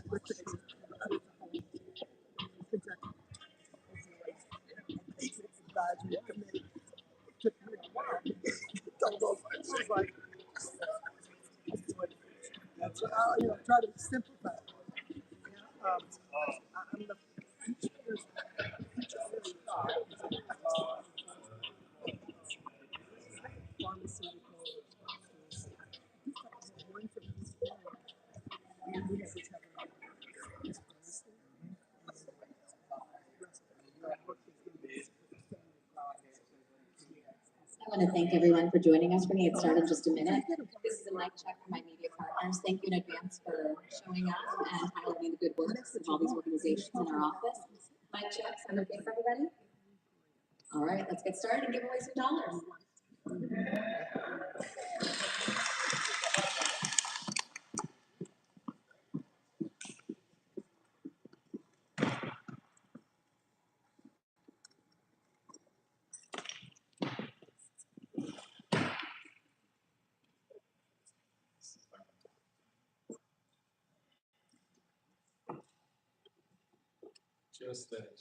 Advisory Committee. Took me a while to get those. I was like, so I try to simplify it. I'm the I want to thank everyone for joining us. We're going to get started in just a minute. This is a mic check for my media partners. Thank you in advance for showing up and highlighting the good work of all these organizations in our office. Mic checks, I'm okay for everybody? All right, let's get started and give away some dollars.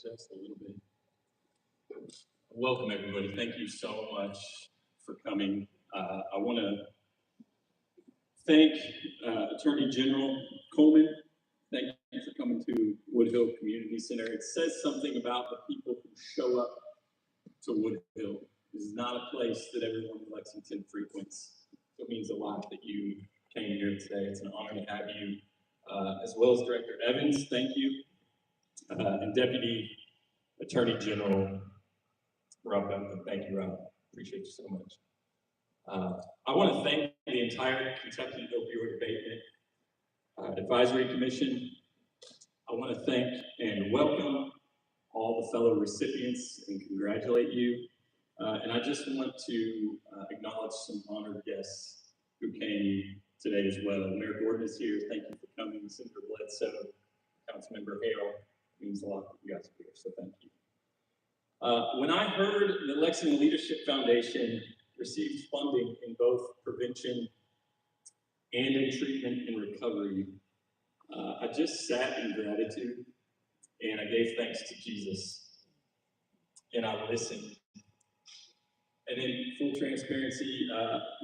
Just a little bit. Welcome, everybody. Thank you so much for coming. I want to thank Attorney General Coleman. Thank you for coming to Woodhill Community Center. It says something about the people who show up to Woodhill. This is not a place that everyone in Lexington frequents. So it means a lot that you came here today. It's an honor to have you, as well as Director Evans. Thank you. And Deputy Attorney General Rob Benton. Thank you, Rob. Appreciate you so much. I want to thank the entire Kentucky Opioid Abatement Advisory Commission. I want to thank and welcome all the fellow recipients and congratulate you. And I just want to acknowledge some honored guests who came today as well. Mayor Gordon is here. Thank you for coming. Senator Bledsoe, Councilmember Hale. Means a lot that you guys are here, so thank you. When I heard the Lexington Leadership Foundation received funding in both prevention and in treatment and recovery, I just sat in gratitude and I gave thanks to Jesus and I listened. And in full transparency,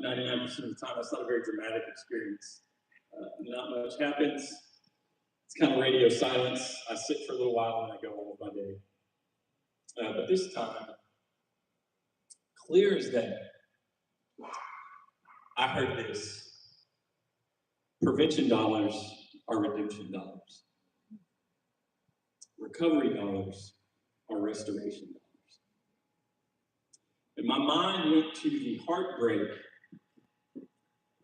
99% of the time, that's not a very dramatic experience. Not much happens. It's kind of radio silence. I sit for a little while and I go on with my day. But this time, clear as day, I heard this. Prevention dollars are redemption dollars. Recovery dollars are restoration dollars. And my mind went to the heartbreak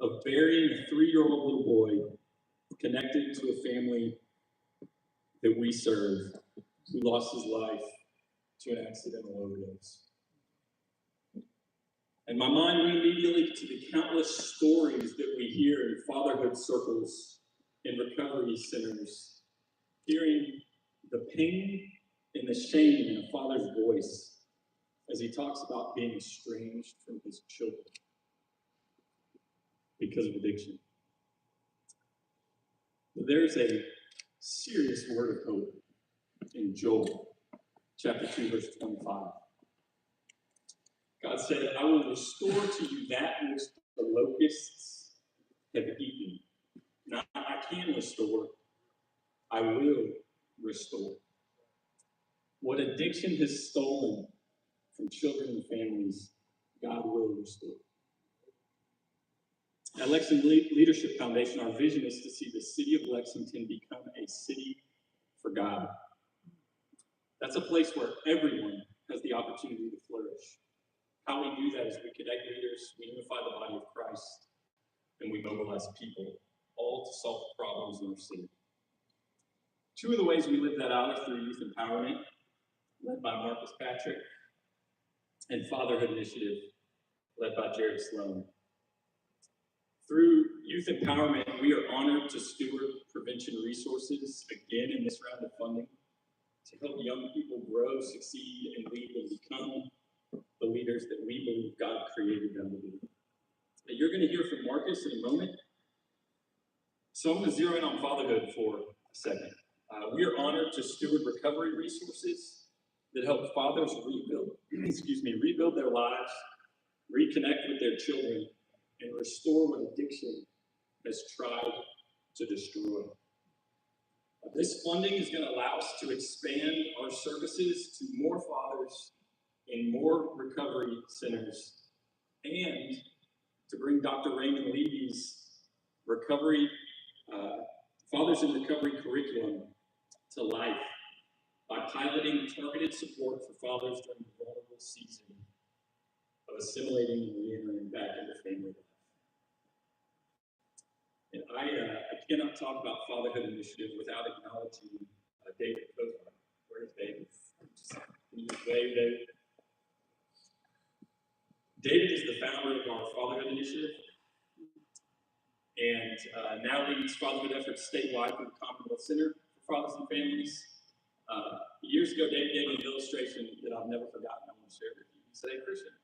of burying a 3-year-old little boy connected to a family that we serve who lost his life to an accidental overdose. And my mind went immediately to the countless stories that we hear in fatherhood circles, in recovery centers, hearing the pain and the shame in a father's voice as he talks about being estranged from his children because of addiction. But there's a serious word of hope in Joel chapter 2, verse 25. God said, I will restore to you that which the locusts have eaten. Now, I can restore. I will restore. What addiction has stolen from children and families, God will restore. At Lexington Leadership Foundation, our vision is to see the city of Lexington become a city for God. That's a place where everyone has the opportunity to flourish. How we do that is we connect leaders, we unify the body of Christ, and we mobilize people, all to solve problems in our city. Two of the ways we live that out are through youth empowerment, led by Marcus Patrick, and Fatherhood Initiative, led by Jared Sloan. Through youth empowerment, we are honored to steward prevention resources, again in this round of funding, to help young people grow, succeed, and lead and become the leaders that we believe God created them to be. You're going to hear from Marcus in a moment. So I'm going to zero in on fatherhood for second. We are honored to steward recovery resources that help fathers rebuild, rebuild their lives, reconnect with their children, and restore what addiction has tried to destroy. This funding is going to allow us to expand our services to more fathers in more recovery centers, and to bring Dr. Raymond Levy's recovery, Fathers in Recovery curriculum to life by piloting targeted support for fathers during the vulnerable season of assimilating and re-entering back into family life. And I cannot talk about Fatherhood Initiative without acknowledging David Coleman. Where's David? Can you just wave, David? David is the founder of our Fatherhood Initiative, and now leads fatherhood efforts statewide through the Commonwealth Center for Fathers and Families. Years ago, David gave me an illustration that I've never forgotten. I want to share it with you. He said, "Hey, Christian,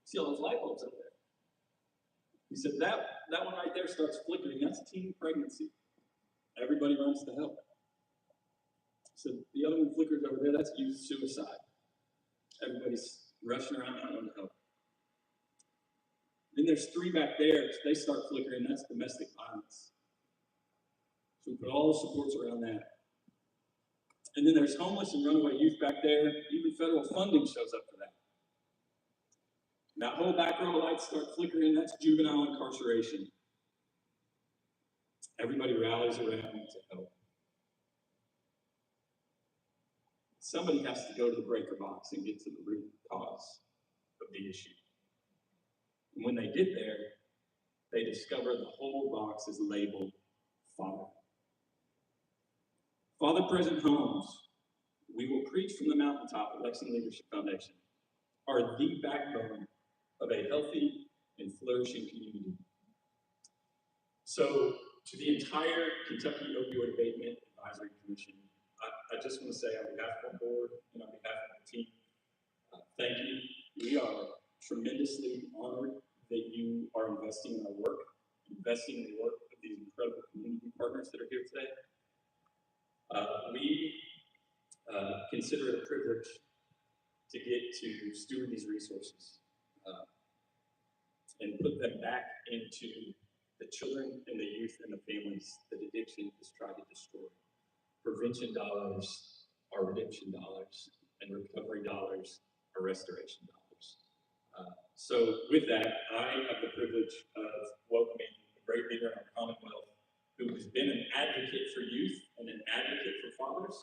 see all those light bulbs up there?" He said, that one right there starts flickering. That's teen pregnancy. Everybody runs to help. He said, the other one flickers over there. That's youth suicide. Everybody's rushing around that one to help. Then there's three back there. They start flickering. That's domestic violence. So we put all the supports around that. And then there's homeless and runaway youth back there. Even federal funding shows up for that. That whole back row of lights start flickering. That's juvenile incarceration. Everybody rallies around to help. Somebody has to go to the breaker box and get to the root cause of the issue. And when they get there, they discover the whole box is labeled Father. Father Present Homes, we will preach from the mountaintop at Lexington Leadership Foundation, are the backbone of a healthy and flourishing community. So, to the entire Kentucky Opioid Abatement Advisory Commission, I just want to say on behalf of our board and on behalf of the team, thank you. We are tremendously honored that you are investing in our work, investing in the work of these incredible community partners that are here today. We consider it a privilege to get to steward these resources and put them back into the children and the youth and the families that addiction has tried to destroy. Prevention dollars are redemption dollars, and recovery dollars are restoration dollars. So with that, I have the privilege of welcoming a great leader in our Commonwealth who has been an advocate for youth and an advocate for fathers,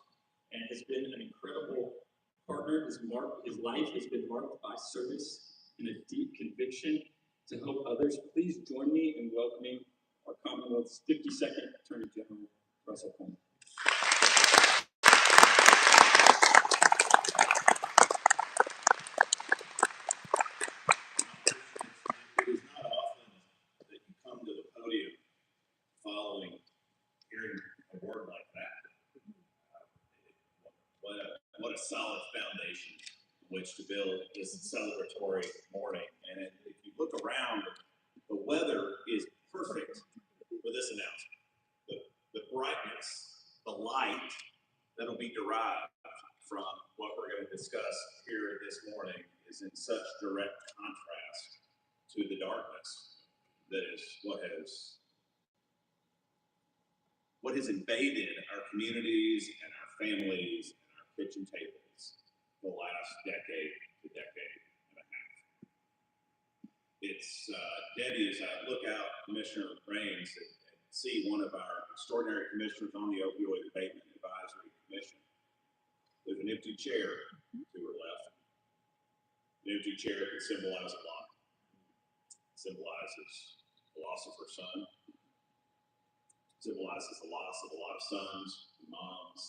and has been an incredible partner. His life has been marked by service and a deep conviction to help others. Please join me in welcoming our Commonwealth's 52nd Attorney General, Russell Coleman. It is not often that you come to the podium following hearing a word like that. What a solid foundation on which to build this celebratory morning. And if you look around, the weather is perfect for this announcement. The brightness, the light that'll be derived from what we're going to discuss here this morning is in such direct contrast to the darkness that is what has invaded our communities and our families and our kitchen tables the last decade to decade and a half. It's Debbie, as I look out, Commissioner Raines, and see one of our extraordinary commissioners on the Opioid Abatement Advisory Commission. There's an empty chair to her left. An empty chair can symbolize a lot. It symbolizes the loss of her son. It symbolizes the loss of a lot of sons, and moms,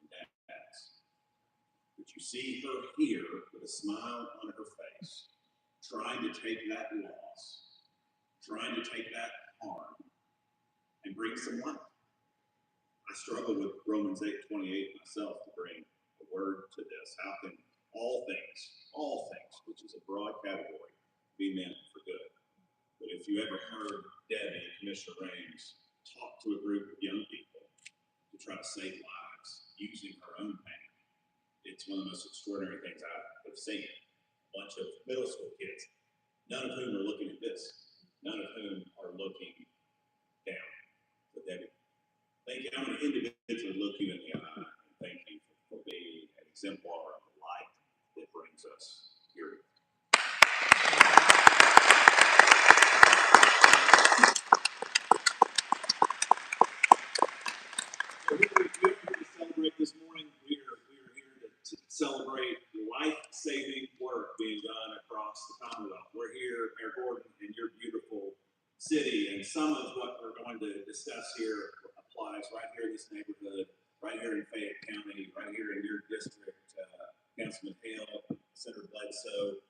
and dads. But you see her here with a smile on her face, trying to take that loss, trying to take that harm, and bring some light. I struggle with Romans 8:28 myself to bring a word to this. How can all things, which is a broad category, be meant for good? But if you ever heard Debbie and Commissioner Raines talk to a group of young people try to save lives using her own pain. It's one of the most extraordinary things I've seen. A bunch of middle school kids, none of whom are looking at this, none of whom are looking down. So Debbie, thank you. I'm going to individually look you in the eye and thank you for being an exemplar of the light that brings us here. So we're here to celebrate this morning. We are here to celebrate life-saving work being done across the Commonwealth. We're here, Mayor Gordon, in your beautiful city, and some of what we're going to discuss here applies right here in this neighborhood, right here in Fayette County, right here in your district, Councilman Hale, Senator Bledsoe.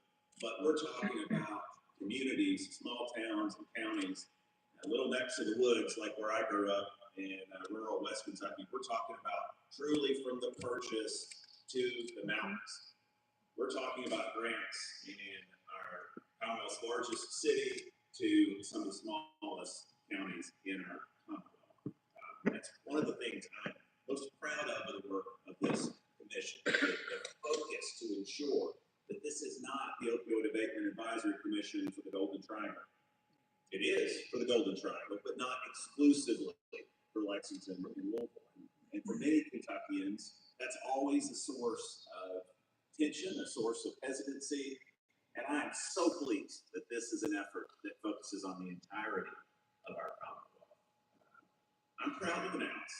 But we're talking about communities, small towns and counties, a little next to the woods, like where I grew up in rural West Kentucky. We're talking about truly from the purchase to the mountains. We're talking about grants in our Commonwealth's largest city to some of the smallest counties in our Commonwealth. That's one of the things I'm most proud of the work of this commission, the focus to ensure that this is not the Opioid Abatement Advisory Commission for the Golden Triangle. It is for the Golden Triangle, but not exclusively for Lexington and Louisville. And for many Kentuckians, that's always a source of tension, a source of hesitancy. And I am so pleased that this is an effort that focuses on the entirety of our Commonwealth. I'm proud to announce,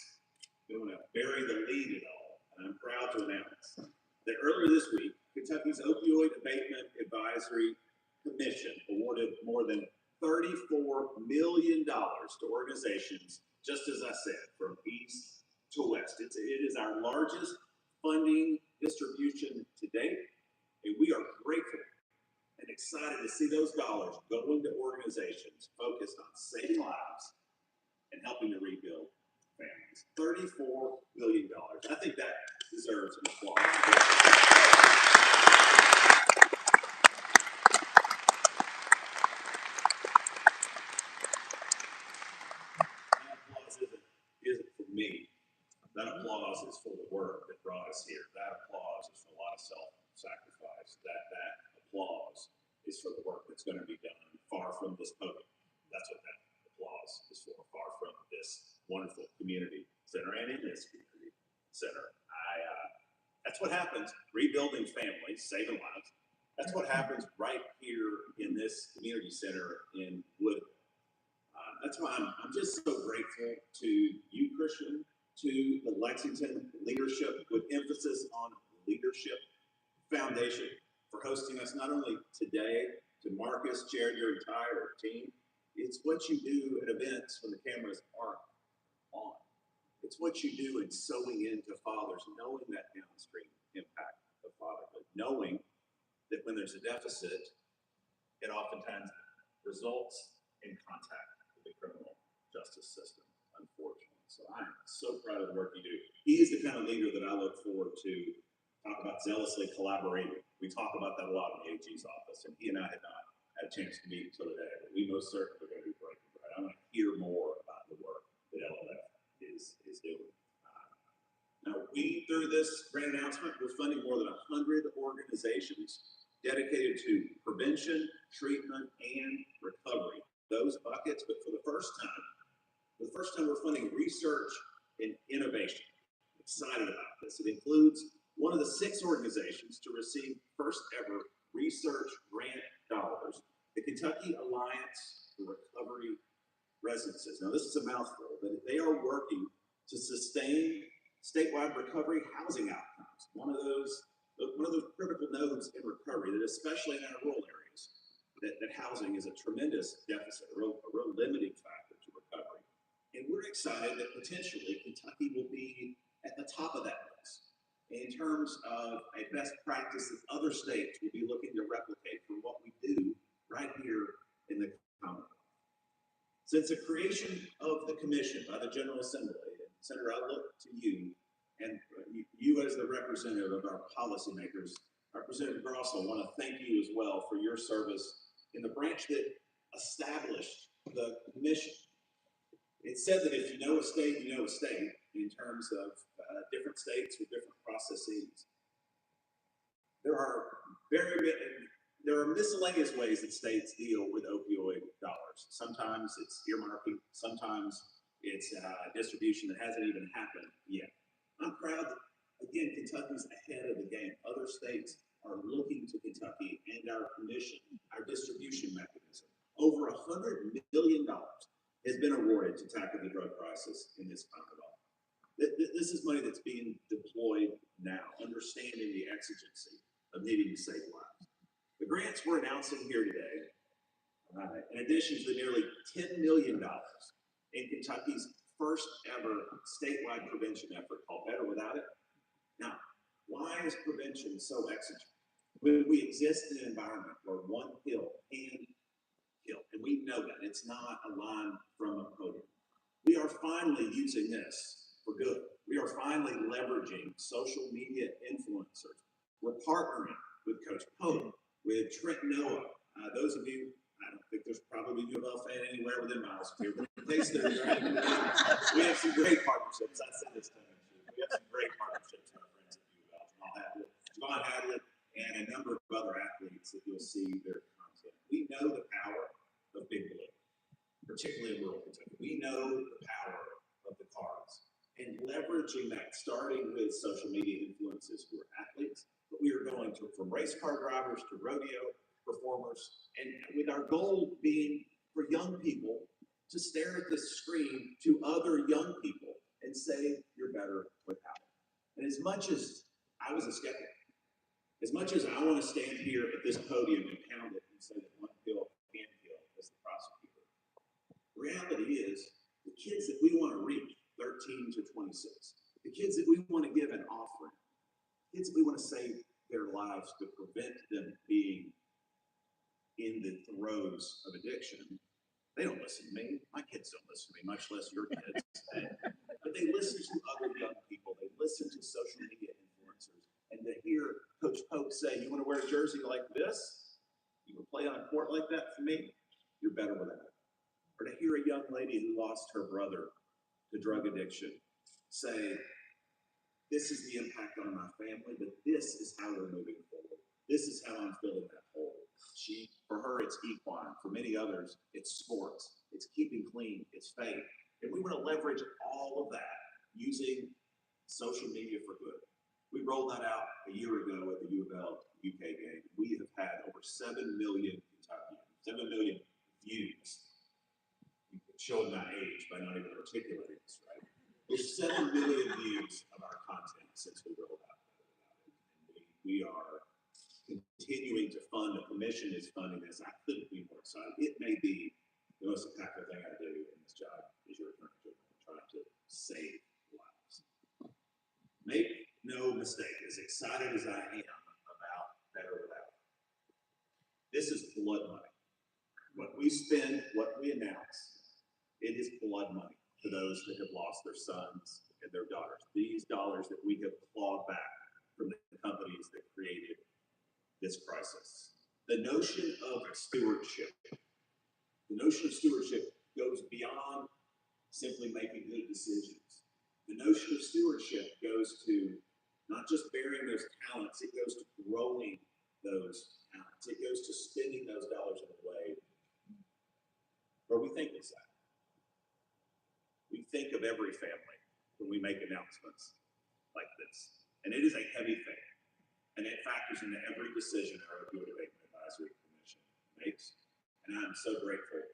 I don't want to bury the lead at all, and I'm proud to announce that earlier this week, Kentucky's Opioid Abatement Advisory Commission awarded more than $34 million to organizations, just as I said, from east to west. It is our largest funding distribution to date, and we are grateful and excited to see those dollars going to organizations focused on saving lives and helping to rebuild families. $34 million. I think that deserves an applause. That applause isn't for me. That applause is for the work that brought us here. That applause is for a lot of self-sacrifice. That applause is for the work that's going to be done far from this podium. That's what that applause is for, far from this wonderful community center and in this community center. That's what happens, rebuilding families, saving lives. That's what happens right here in this community center in Woodhill. That's why I'm just so grateful to you, Christian, to the Lexington leadership, with emphasis on Leadership Foundation, for hosting us not only today, to Marcus, Jared, your entire team. It's what you do at events when the cameras aren't on. It's what you do in sewing into fathers, knowing that downstream impact of fatherhood, knowing that when there's a deficit, it oftentimes results in contact with the criminal justice system, unfortunately. So I'm so proud of the work you do. He is the kind of leader that I look forward to talk about zealously collaborating. We talk about that a lot in the AG's office, and he and I had not had a chance to meet until today, but we most certainly are going to be breaking bread. I want to hear more about the work that LLF is doing. Now, through this great announcement, we're funding more than 100 organizations dedicated to prevention, treatment, and recovery. Those buckets, but for the first time, we're funding research and innovation. I'm excited about this. It includes one of the 6 organizations to receive first ever research grant dollars, the Kentucky Alliance for Recovery Residences. Now, this is a mouthful, but they are working to sustain statewide recovery housing outcomes. One of those critical nodes in recovery, that especially in our rural areas, that housing is a tremendous deficit, a real limiting factor to recovery. And we're excited that potentially Kentucky will be at the top of that list in terms of a best practice that other states will be looking to replicate from what we do right here in the Commonwealth. Since the creation of the commission by the General Assembly, Senator, I look to you, and you as the representative of our policymakers. Representative Gross, I want to thank you as well for your service in the branch that established the commission. It said that if you know a state, you know a state, in terms of different states with different processes. There are miscellaneous ways that states deal with opioid dollars. Sometimes it's earmarking, sometimes it's distribution that hasn't even happened yet. I'm proud that, again, Kentucky's ahead of the game. Other states are looking to Kentucky and our commission, our distribution mechanism. Over $100 million has been awarded to tackle the drug crisis in this Commonwealth. This is money that's being deployed now, understanding the exigency of needing to save lives. The grants we're announcing here today, in addition to the nearly $10 million in Kentucky's first ever statewide prevention effort called Better Without It. Now, why is prevention so exigent? When we exist in an environment where one pill can kill, and we know that, it's not a line from a podium. We are finally using this for good. We are finally leveraging social media influencers. We're partnering with Coach Pope, with Trent Noah. Those of you, I don't think there's probably a U of L fan anywhere within miles of here, but in case there is, we have some great partnerships. I said this time, we have some great partnerships with our friends at U of L. Javon Hadley, and a number of other athletes that you'll see their content. We know the power of Big Blue, particularly in rural Kentucky. We know the power of the cards, and leveraging that, starting with social media influencers who are athletes, but we are going to from race car drivers to rodeo performers, and with our goal being for young people to stare at this screen to other young people and say, you're better without it. And as much as I was a skeptic, as much as I want to stand here at this podium and pound it and say that one pill can kill as the prosecutor, the reality is the kids that we want to reach, 13 to 26, the kids that we want to give an offering, kids that we want to save their lives to prevent them being in the throes of addiction, they don't listen to me. My kids don't listen to me, much less your kids. But they listen to other young people. They listen to social media influencers. And to hear Coach Pope say, you want to wear a jersey like this? You want to play on a court like that for me? You're better with that. Or to hear a young lady who lost her brother to drug addiction say, this is the impact on my family, but this is how we're moving forward. This is how I'm filling that hole. For her, it's equine. For many others, it's sports. It's keeping clean. It's faith. And we want to leverage all of that using social media for good. We rolled that out a year ago at the U of L UK game. We have had over 7 million Kentuckians, 7 million views. You can show my age by not even articulating this, right? There's 7 million views of our content since we rolled out. And we are continuing to fund. The commission is funding this. I couldn't be more excited. It may be the most impactful thing I do in this job is your attorney general, trying to save lives. Make no mistake, as excited as I am about Better Without It, this is blood money. What we spend, what we announce, it is blood money to those that have lost their sons and their daughters. These dollars that we have clawed back from the companies that created this crisis. The notion of stewardship goes beyond simply making good decisions. The notion of stewardship goes to not just bearing those talents, it goes to growing those talents. It goes to spending those dollars in a way where we think it's that. We think of every family when we make announcements like this. And it is a heavy thing. And it factors into every decision our Opioid Abatement Advisory Commission makes. And I'm so grateful.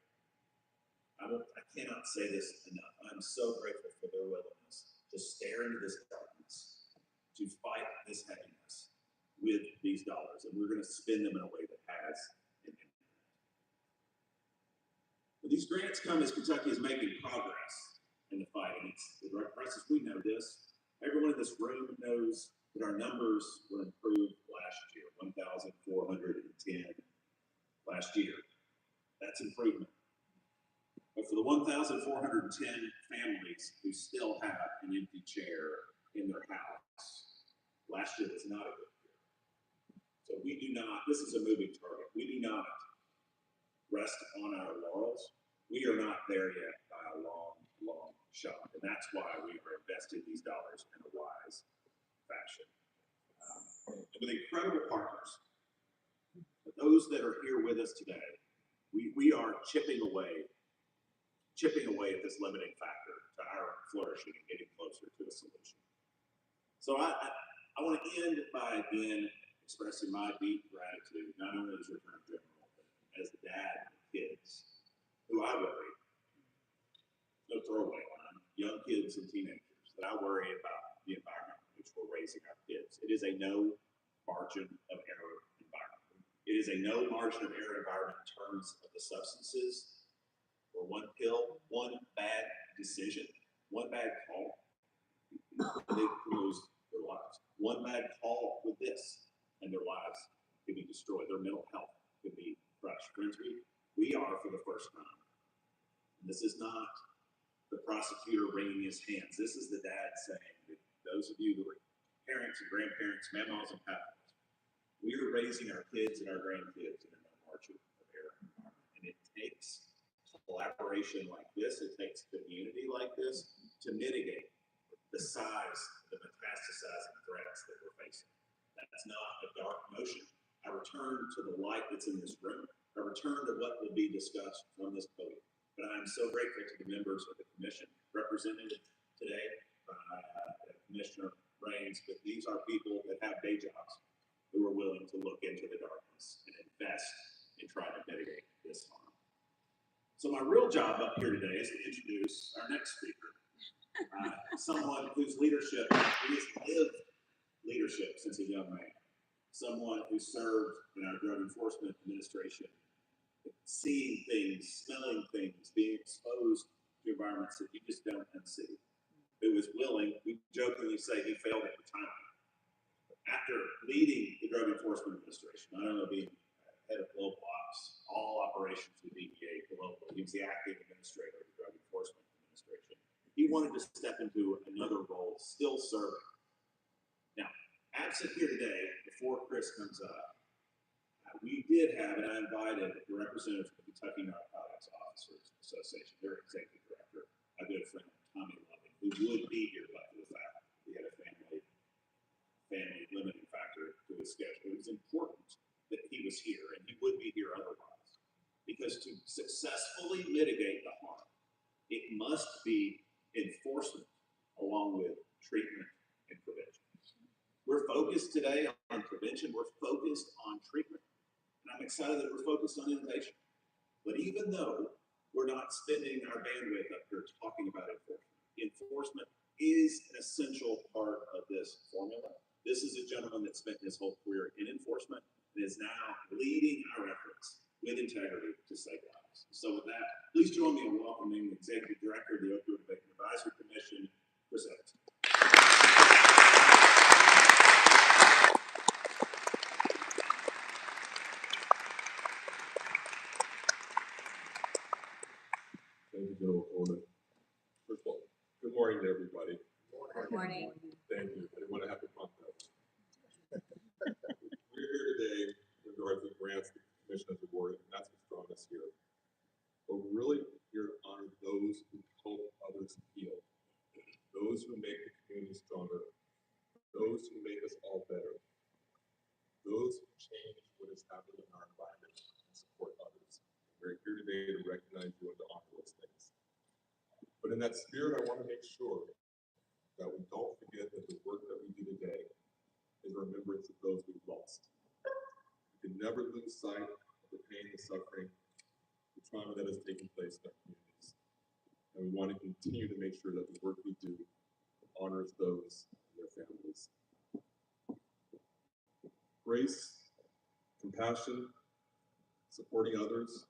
I cannot say this enough. I'm so grateful for their willingness to stare into this darkness, to fight this heaviness with these dollars. And we're going to spend them in a way that has an impact. But these grants come as Kentucky is making progress in the fight against the drug crisis. We know this. Everyone in this room knows that our numbers were improved last year, 1,410 last year. That's improvement. But for the 1,410 families who still have an empty chair in their house, last year was not a good year. So we do not, this is a moving target. We do not rest on our laurels. We are not there yet by a long, long shop, and that's why we are investing these dollars in a wise fashion. With incredible partners, those that are here with us today, we are chipping away at this limiting factor to our flourishing and getting closer to a solution. So I want to end by again expressing my deep gratitude, not only as your Attorney General, but as the dad of kids who I worry, no throwaway line, young kids and teenagers, that I worry about the environment in which we're raising our kids. It is a no margin of error environment. It is a no margin of error environment in terms of the substances, where one pill, one bad decision, one bad call, they can lose their lives. One bad call with this, and their lives could be destroyed. Their mental health could be crushed. Friends, we are for the first time. And this is not the prosecutor wringing his hands. This is the dad saying that those of you who are parents and grandparents, mamas and papas, we are raising our kids and our grandkids in a margin of error environment. And it takes collaboration like this, it takes community like this to mitigate the size, the metastasizing threats that we're facing. That's not a dark notion. I return to the light that's in this room. I return to what will be discussed from this podium. But I am so grateful to the members of the commission represented today by Commissioner Raines, but these are people that have day jobs who are willing to look into the darkness and invest in trying to mitigate this harm. So my real job up here today is to introduce our next speaker, someone whose leadership, he has lived leadership since a young man, someone who served in our Drug Enforcement Administration, seeing things, smelling things, being exposed to environments that you just don't unsee. Who was willing, we jokingly say he failed at retirement. After leading the Drug Enforcement Administration, not only being head of global ops, all operations with DEA globally, he was the acting administrator of the Drug Enforcement Administration. He wanted to step into another role, still serving. Now, absent here today, before Chris comes up, we did have, and I invited the representative from the Kentucky Narcotics Officers Association, their executive director, my good friend Tommy Loving, who would be here but for the fact that he had a family limiting factor to his schedule. It was important that he was here, and he would be here otherwise. Because to successfully mitigate the harm, it must be enforcement along with treatment and prevention. We're focused today on prevention, we're focused on treatment. And I'm excited that we're focused on innovation. But even though we're not spending our bandwidth up here talking about enforcement is an essential part of this formula. This is a gentleman that spent his whole career in enforcement and is now leading our efforts with integrity to save lives. So with that, please join me in welcoming the Executive Director of the Opioid Abatement Advisory Commission, Chris Evans. Thank you, General Coleman. First of all, good morning to everybody. Good morning. Thank you. I didn't want to have to pump that. We're here today in regards to the grants the Commission has awarded, and that's what's drawn us here. But we're really here to honor those who help others heal, those who make the community stronger, those who make us all better, those who change what is happening in our environment and support others. We're here today to recognize you and to honor those things. But in that spirit, I want to make sure that we don't forget that the work that we do today is remembrance of those we've lost. We can never lose sight of the pain and suffering, the trauma that has taken place in our communities. And we want to continue to make sure that the work we do honors those and their families. Grace, compassion, supporting others,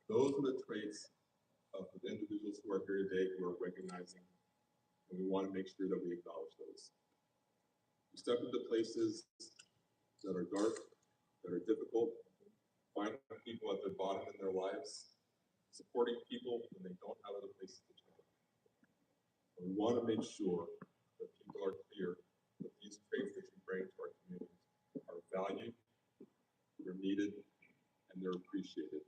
those are the traits of the individuals who are here today who are recognizing, and we want to make sure that we acknowledge those. We step into places that are dark, that are difficult, finding people at their bottom in their lives, supporting people when they don't have other places to turn. And we want to make sure that people are clear that these traits that you bring to our community are valued, they're needed, and they're appreciated.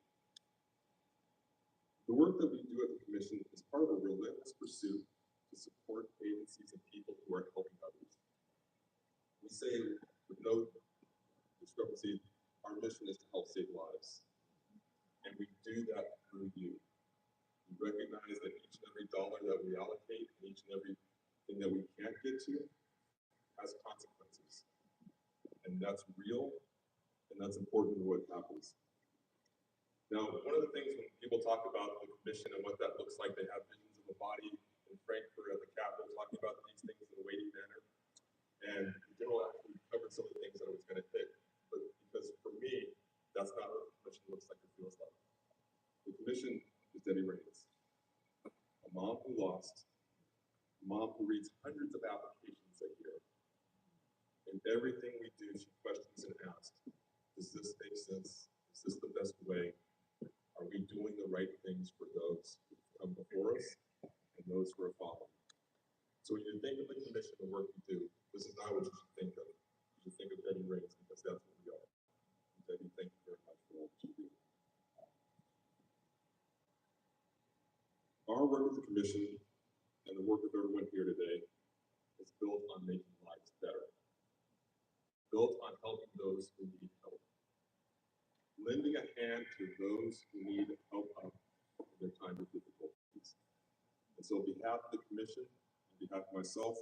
The work that we do at the Commission is part of a relentless pursuit to support agencies and people who are helping others. We say with no discrepancy, our mission is to help save lives. And we do that through you. We recognize that each and every dollar that we allocate, and each and every thing that we can't get to, has consequences. And that's real, and that's important to what happens. Now, one of the things when people talk about the commission and what that looks like, they have visions of a body in Frankfurt at the Capitol talking about these things in a weighty manner. And the general actually covered some of the things that I was going to hit. But because for me, that's not what the commission looks like or feels like. The commission is Debbie Raines, a mom who lost, a mom who reads hundreds of applications a year. And everything we do, she questions and asks, does this make sense? Is this the best way? Are we doing the right things for those who come before us and those who are following? So when you think of the commission and the work we do, this is not what you should think of. You should think of Debbie Raines because that's what we are. And Debbie, thank you very much for all that you do. Our work with the commission and the work of everyone here today is built on making lives better, built on helping those who need help, lending a hand to those who need help out in their time of difficulties. And so on behalf of the commission, on behalf of myself,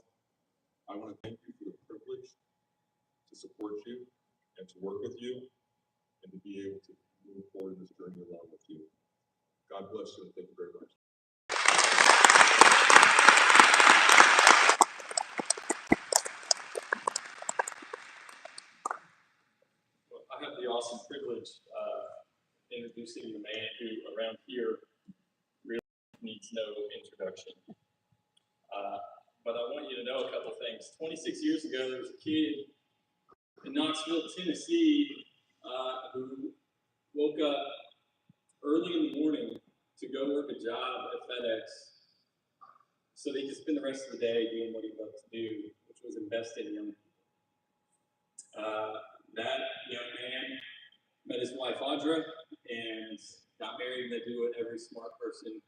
I want to thank you for the privilege to support you and to work with you and to be able to move forward in this journey along with you. God bless you and thank you very much. I have the awesome privilege introducing the man who around here really needs no introduction. But I want you to know a couple things. 26 years ago, there was a kid in Knoxville, Tennessee, who woke up early in the morning to go work a job at FedEx so that he could spend the rest of the day doing what he loved to do, which was invest in young people. That young man met his wife Audra and got married, and they do what every smart person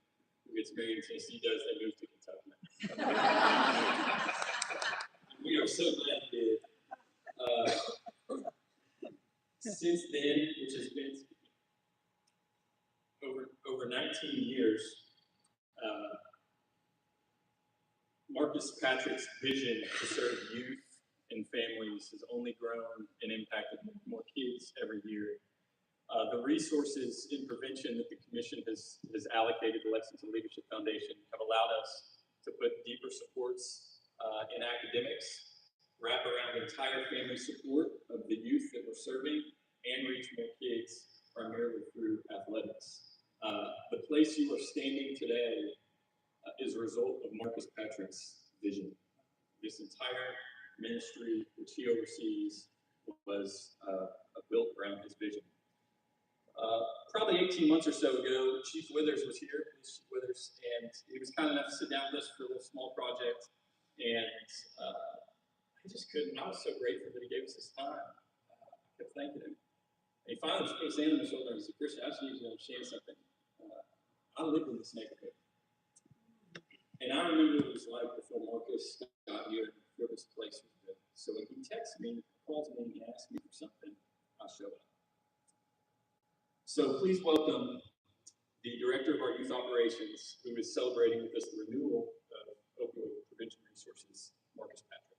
who gets married in Tennessee does, they move to Kentucky. We are so glad he did. Since then, which has been over 19 years, Marcus Patrick's vision to serve youth and families has only grown and impacted more kids every year. The resources in prevention that the Commission has allocated to Lexington Leadership Foundation have allowed us to put deeper supports in academics, wrap around entire family support of the youth that we're serving, and reach more kids primarily through athletics. The place you are standing today is a result of Marcus Patrick's vision. This entire ministry, which he oversees, was built around his vision. Probably 18 months or so ago, Chief Withers was here, Chief Withers, and he was kind enough to sit down with us for a little small project. And I just couldn't, I was so grateful that he gave us his time. I kept thanking him. And he finally put his hand on my shoulder and said, Christian, I just need you to understand something. I live in this neighborhood. And I remember what it was like before Marcus got here, before this place was built. So when he texts me, calls me, and he asks me for something, I show up. So please welcome the Director of our Youth Operations, who is celebrating with us the renewal of opioid prevention resources, Marcus Patrick.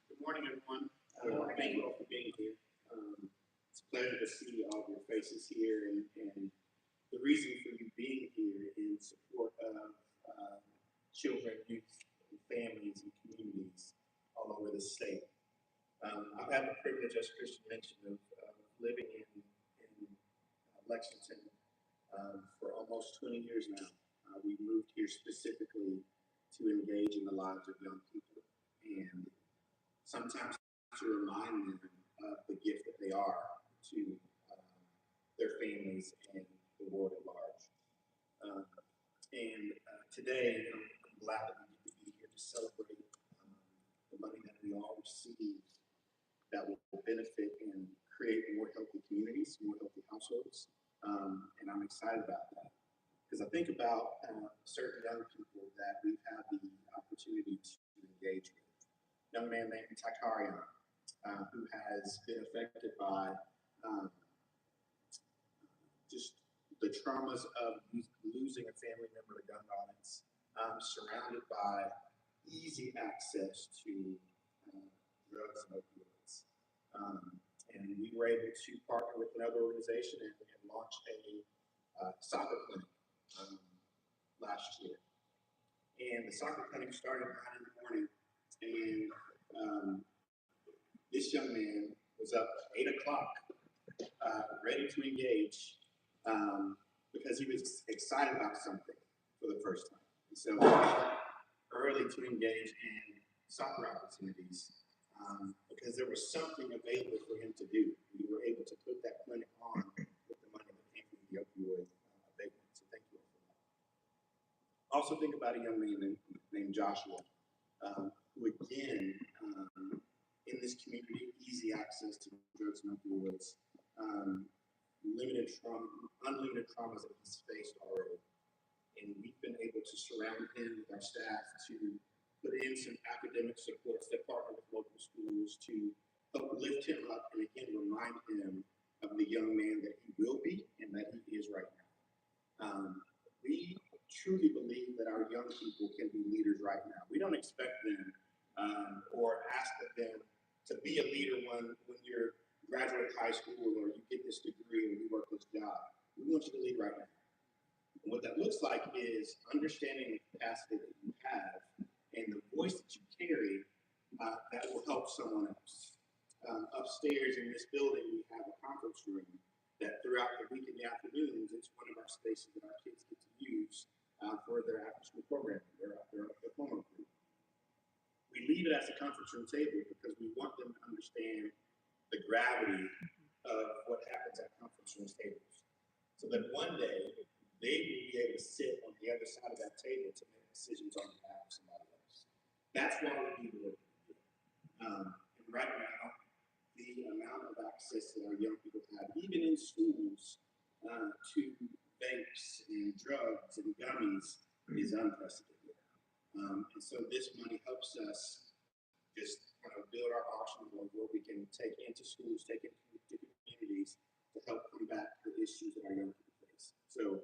Good morning, everyone. Thank you all for being here. It's a pleasure to see all of your faces here, and the reason for you being here in support of children, youth, and families and communities all over the state. I've had the privilege, as Christian mentioned, of living in Lexington for almost 20 years now. We moved here specifically to engage in the lives of young people and sometimes to remind them of the gift that they are to their families and the world at large. Today, I'm glad that we get to be here to celebrate the money that we all received that will benefit and create more healthy communities, more healthy households. And I'm excited about that. Because I think about certain young people that we've had the opportunity to engage with. A young man named Tucky, who has been affected by just the traumas of losing a family member to gun violence, surrounded by easy access to drugs and opioids. And we were able to partner with another organization and launch a soccer clinic last year. And the soccer clinic started at 9 in the morning, and this young man was up at 8 o'clock, ready to engage, because he was excited about something for the first time. And so early to engage in soccer opportunities, because there was something available for him to do. We were able to put that clinic on with the money that came from the opioid abatement. So thank you all for that. Also think about a young man named Joshua, who again, in this community, easy access to drugs and opioids, unlimited traumas that he's faced already. And we've been able to surround him with our staff to put in some academic supports that partner with local schools to help lift him up and again remind him of the young man that he will be and that he is right now. We truly believe that our young people can be leaders right now. We don't expect them or ask of them to be a leader when you graduate high school or you get this degree or you work this job. We want you to lead right now. And what that looks like is understanding the capacity that you have and the voice that you carry that will help someone else. Upstairs in this building, we have a conference room that throughout the week in the afternoons, it's one of our spaces that our kids get to use for their after-school programming, their homework group. We leave it as a conference room table because we want them to understand the gravity of what happens at conference room tables. So that one day, they will be able to sit on the other side of that table to make decisions on behalf of somebody else. That's why we do the work we do. And right now, the amount of access that our young people have, even in schools, to vapes and drugs and gummies is unprecedented. And so this money helps us just kind of build our options on what we can take into schools, take into communities to help combat the issues that our young people face. So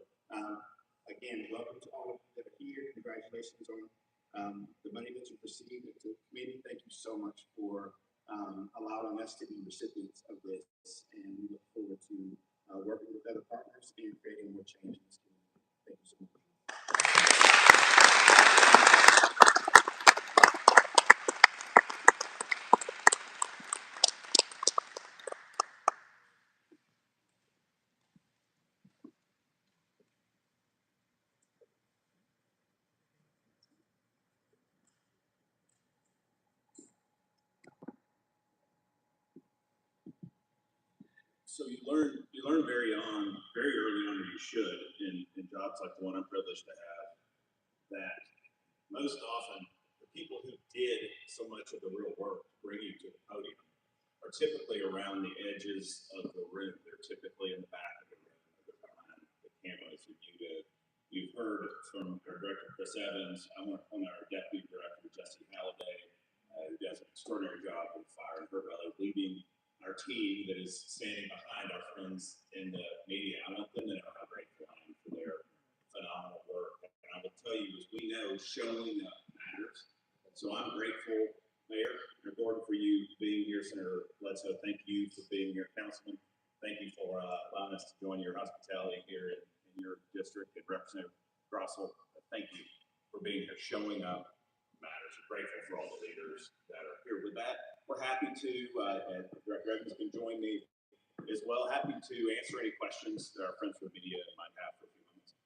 again, welcome to all of you that are here. Congratulations on the money that you received. And to the committee, thank you so much for allowing us to be recipients of this. And we look forward to working with other partners and creating more change in this community. Thank you so much. So you learn very early on, or you should, in jobs like the one I'm privileged to have, that most often the people who did so much of the real work to bring you to the podium are typically around the edges of the room. They're typically in the back of the room, they're behind the cameras. You've heard from our director, Chris Evans, on our deputy director, Jesse Halliday, who does an extraordinary job with Fire and Hurt Valley, leading our team that is standing behind our friends in the media. I want them to know how grateful I am for their phenomenal work. And I will tell you, as we know, showing up matters. So I'm grateful, Mayor Gordon, for you being here. Senator Bledsoe, thank you for being here. Councilman, thank you for allowing us to join your hospitality here in your district. And Representative Grossel, thank you for being here. Showing up matters. I'm grateful for all the leaders that are here. With that, we're happy to, and Director Evans can join me as well, happy to answer any questions that our friends from the media might have for a few minutes.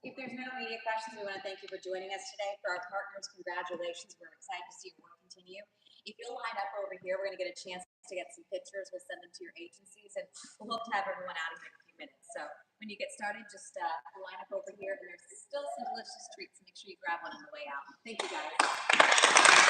If there's no immediate questions, we want to thank you for joining us today. For our partners, congratulations. We're excited to see your work continue. If you'll line up over here, we're going to get a chance to get some pictures. We'll send them to your agencies, and we'll hope to have everyone out in a few minutes. So when you get started, just line up over here, and there's still some delicious treats. Make sure you grab one on the way out. Thank you, guys.